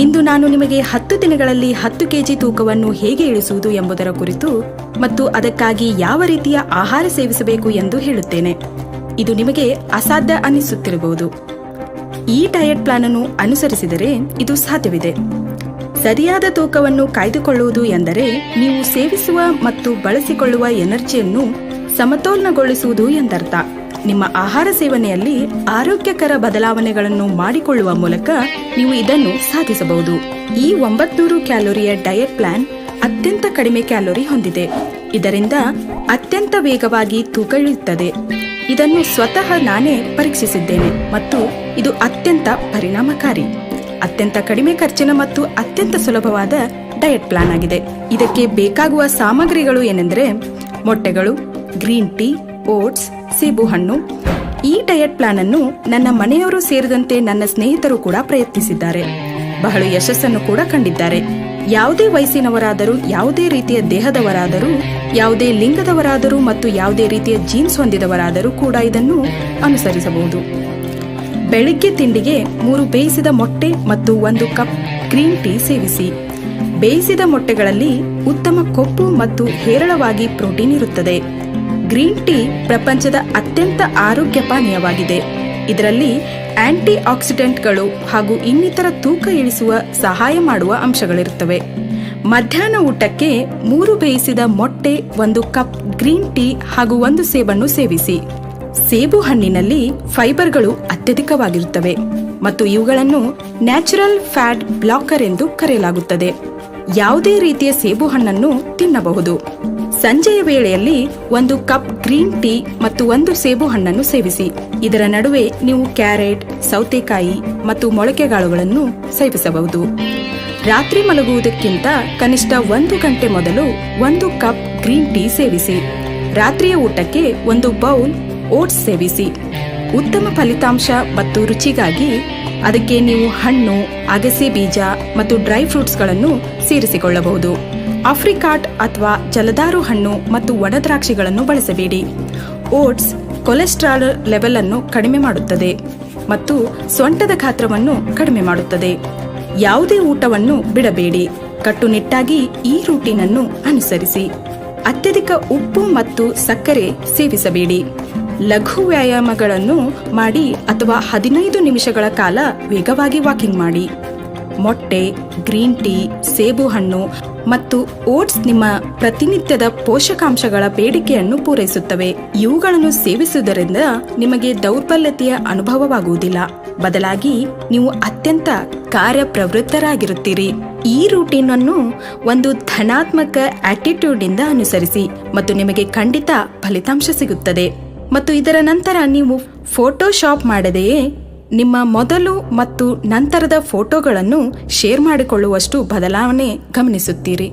ಇಂದು ನಾನು ನಿಮಗೆ 10 ದಿನಗಳಲ್ಲಿ 10 ಕೆಜಿ ತೂಕವನ್ನು ಹೇಗೆ ಇಳಿಸುವುದು ಎಂಬುದರ ಕುರಿತು ಮತ್ತು ಅದಕ್ಕಾಗಿ ಯಾವ ರೀತಿಯ ಆಹಾರ ಸೇವಿಸಬೇಕು ಎಂದು ಹೇಳುತ್ತೇನೆ. ಇದು ನಿಮಗೆ ಅಸಾಧ್ಯ ಅನಿಸುತ್ತಿರಬಹುದು. ಈ ಡಯಟ್ ಪ್ಲಾನ್ ಅನ್ನು ಅನುಸರಿಸಿದರೆ ಇದು ಸಾಧ್ಯವಿದೆ. ಸರಿಯಾದ ತೂಕವನ್ನು ಕಾಯ್ದುಕೊಳ್ಳುವುದು ಎಂದರೆ ನೀವು ಸೇವಿಸುವ ಮತ್ತು ಬಳಸಿಕೊಳ್ಳುವ ಎನರ್ಜಿಯನ್ನು ಸಮತೋಲನಗೊಳಿಸುವುದು ಎಂದರ್ಥ. ನಿಮ್ಮ ಆಹಾರ ಸೇವನೆಯಲ್ಲಿ ಆರೋಗ್ಯಕರ ಬದಲಾವಣೆಗಳನ್ನು ಮಾಡಿಕೊಳ್ಳುವ ಮೂಲಕ ನೀವು ಇದನ್ನು ಸಾಧಿಸಬಹುದು. ಈ 900 ಕ್ಯಾಲೋರಿಯ ಡಯಟ್ ಪ್ಲಾನ್ ಅತ್ಯಂತ ಕಡಿಮೆ ಕ್ಯಾಲೋರಿ ಹೊಂದಿದೆ. ಇದರಿಂದ ಅತ್ಯಂತ ವೇಗವಾಗಿ ತೂಕ ಇಳಿಯುತ್ತದೆ. ಇದನ್ನು ಸ್ವತಃ ನಾನೇ ಪರೀಕ್ಷಿಸಿದ್ದೇನೆ ಮತ್ತು ಇದು ಅತ್ಯಂತ ಪರಿಣಾಮಕಾರಿ, ಅತ್ಯಂತ ಕಡಿಮೆ ಖರ್ಚಿನ ಮತ್ತು ಅತ್ಯಂತ ಸುಲಭವಾದ ಡಯಟ್ ಪ್ಲಾನ್ ಆಗಿದೆ. ಇದಕ್ಕೆ ಬೇಕಾಗುವ ಸಾಮಗ್ರಿಗಳು ಏನೆಂದರೆ ಮೊಟ್ಟೆಗಳು, ಗ್ರೀನ್ ಟೀ, ಓಟ್ಸ್, ಸೇಬು ಹಣ್ಣು. ಈ ಡಯಟ್ ಪ್ಲಾನ್ ಅನ್ನು ನನ್ನ ಮನೆಯವರು ಸೇರಿದಂತೆ ನನ್ನ ಸ್ನೇಹಿತರು ಕೂಡ ಪ್ರಯತ್ನಿಸಿದ್ದಾರೆ. ಬಹಳ ಯಶಸ್ಸನ್ನು ಕೂಡ ಕಂಡಿದ್ದಾರೆ. ಯಾವುದೇ ವಯಸ್ಸಿನವರಾದರೂ, ಯಾವುದೇ ರೀತಿಯ ದೇಹದವರಾದರೂ, ಯಾವುದೇ ಲಿಂಗದವರಾದರೂ ಮತ್ತು ಯಾವುದೇ ರೀತಿಯ ಜೀನ್ಸ್ ಹೊಂದಿದವರಾದರೂ ಕೂಡ ಇದನ್ನು ಅನುಸರಿಸಬಹುದು. ಬೆಳಿಗ್ಗೆ ತಿಂಡಿಗೆ 3 ಬೇಯಿಸಿದ ಮೊಟ್ಟೆ ಮತ್ತು 1 ಕಪ್ ಗ್ರೀನ್ ಟೀ ಸೇವಿಸಿ. ಬೇಯಿಸಿದ ಮೊಟ್ಟೆಗಳಲ್ಲಿ ಉತ್ತಮ ಕೊಬ್ಬು ಮತ್ತು ಹೇರಳವಾಗಿ ಪ್ರೋಟೀನ್ ಇರುತ್ತದೆ. ಗ್ರೀನ್ ಟೀ ಪ್ರಪಂಚದ ಅತ್ಯಂತ ಆರೋಗ್ಯ ಪಾನೀಯವಾಗಿದೆ. ಇದರಲ್ಲಿ ಆಂಟಿ ಆಕ್ಸಿಡೆಂಟ್ಗಳು ಹಾಗೂ ಇನ್ನಿತರ ತೂಕ ಇಳಿಸುವ ಸಹಾಯ ಮಾಡುವ ಅಂಶಗಳಿರುತ್ತವೆ. ಮಧ್ಯಾಹ್ನ ಊಟಕ್ಕೆ 3 ಬೇಯಿಸಿದ ಮೊಟ್ಟೆ, 1 ಕಪ್ ಗ್ರೀನ್ ಟೀ ಹಾಗೂ 1 ಸೇಬನ್ನು ಸೇವಿಸಿ. ಸೇಬು ಹಣ್ಣಿನಲ್ಲಿ ಫೈಬರ್ಗಳು ಅತ್ಯಧಿಕವಾಗಿರುತ್ತವೆ ಮತ್ತು ಇವುಗಳನ್ನು ನ್ಯಾಚುರಲ್ ಫ್ಯಾಟ್ ಬ್ಲಾಕರ್ ಎಂದು ಕರೆಯಲಾಗುತ್ತದೆ. ಯಾವುದೇ ರೀತಿಯ ಸೇಬು ಹಣ್ಣನ್ನು ತಿನ್ನಬಹುದು. ಸಂಜೆಯ ವೇಳೆಯಲ್ಲಿ 1 ಕಪ್ ಗ್ರೀನ್ ಟೀ ಮತ್ತು 1 ಸೇಬು ಹಣ್ಣನ್ನು ಸೇವಿಸಿ. ಇದರ ನಡುವೆ ನೀವು ಕ್ಯಾರೆಟ್, ಸೌತೆಕಾಯಿ ಮತ್ತು ಮೊಳಕೆಕಾಳುಗಳನ್ನು ಸೇವಿಸಬಹುದು. ರಾತ್ರಿ ಮಲಗುವುದಕ್ಕಿಂತ ಕನಿಷ್ಠ 1 ಗಂಟೆ ಮೊದಲು 1 ಕಪ್ ಗ್ರೀನ್ ಟೀ ಸೇವಿಸಿ. ರಾತ್ರಿಯ ಊಟಕ್ಕೆ 1 ಬೌಲ್ ಓಟ್ಸ್ ಸೇವಿಸಿ. ಉತ್ತಮ ಫಲಿತಾಂಶ ಮತ್ತು ರುಚಿಗಾಗಿ ಅದಕ್ಕೆ ನೀವು ಹಣ್ಣು, ಅಗಸೆ ಬೀಜ ಮತ್ತು ಡ್ರೈ ಫ್ರೂಟ್ಸ್ಗಳನ್ನು ಸೇರಿಸಿಕೊಳ್ಳಬಹುದು. ಆಫ್ರಿಕಾಟ್ ಅಥವಾ ಜಲದಾರು ಹಣ್ಣು ಮತ್ತು ಒಣದ್ರಾಕ್ಷಿಗಳನ್ನು ಬಳಸಬೇಡಿ. ಓಟ್ಸ್ ಕೊಲೆಸ್ಟ್ರಾಲ್ ಲೆವೆಲ್ ಅನ್ನು ಕಡಿಮೆ ಮಾಡುತ್ತದೆ ಮತ್ತು ಸೊಂಟದ ಗಾತ್ರವನ್ನು ಕಡಿಮೆ ಮಾಡುತ್ತದೆ. ಯಾವುದೇ ಊಟವನ್ನು ಬಿಡಬೇಡಿ. ಕಟ್ಟುನಿಟ್ಟಾಗಿ ಈ ರೂಟೀನ್ ಅನ್ನು ಅನುಸರಿಸಿ. ಅತ್ಯಧಿಕ ಉಪ್ಪು ಮತ್ತು ಸಕ್ಕರೆ ಸೇವಿಸಬೇಡಿ. ಲಘು ವ್ಯಾಯಾಮಗಳನ್ನು ಮಾಡಿ ಅಥವಾ 15 ನಿಮಿಷಗಳ ಕಾಲ ವೇಗವಾಗಿ ವಾಕಿಂಗ್ ಮಾಡಿ. ಮೊಟ್ಟೆ, ಗ್ರೀನ್ ಟೀ, ಸೇಬು ಹಣ್ಣು ಮತ್ತು ಓಟ್ಸ್ ನಿಮ್ಮ ಪ್ರತಿನಿತ್ಯದ ಪೋಷಕಾಂಶಗಳ ಬೇಡಿಕೆಯನ್ನು ಪೂರೈಸುತ್ತವೆ. ಇವುಗಳನ್ನು ಸೇವಿಸುವುದರಿಂದ ನಿಮಗೆ ದೌರ್ಬಲ್ಯತೆಯ ಅನುಭವವಾಗುವುದಿಲ್ಲ. ಬದಲಾಗಿ ನೀವು ಅತ್ಯಂತ ಕಾರ್ಯಪ್ರವೃತ್ತರಾಗಿರುತ್ತೀರಿ. ಈ ರೂಟೀನ್ ಅನ್ನು ಒಂದು ಧನಾತ್ಮಕ ಆಟಿಟ್ಯೂಡ್ ಇಂದ ಅನುಸರಿಸಿ ಮತ್ತು ನಿಮಗೆ ಖಂಡಿತ ಫಲಿತಾಂಶ ಸಿಗುತ್ತದೆ. ಮತ್ತು ಇದರ ನಂತರ ನೀವು ಫೋಟೋಶಾಪ್ ಮಾಡದೆಯೇ ನಿಮ್ಮ ಮೊದಲು ಮತ್ತು ನಂತರದ ಫೋಟೋಗಳನ್ನು ಶೇರ್ ಮಾಡಿಕೊಳ್ಳುವಷ್ಟು ಬದಲಾವಣೆ ಗಮನಿಸುತ್ತೀರಿ.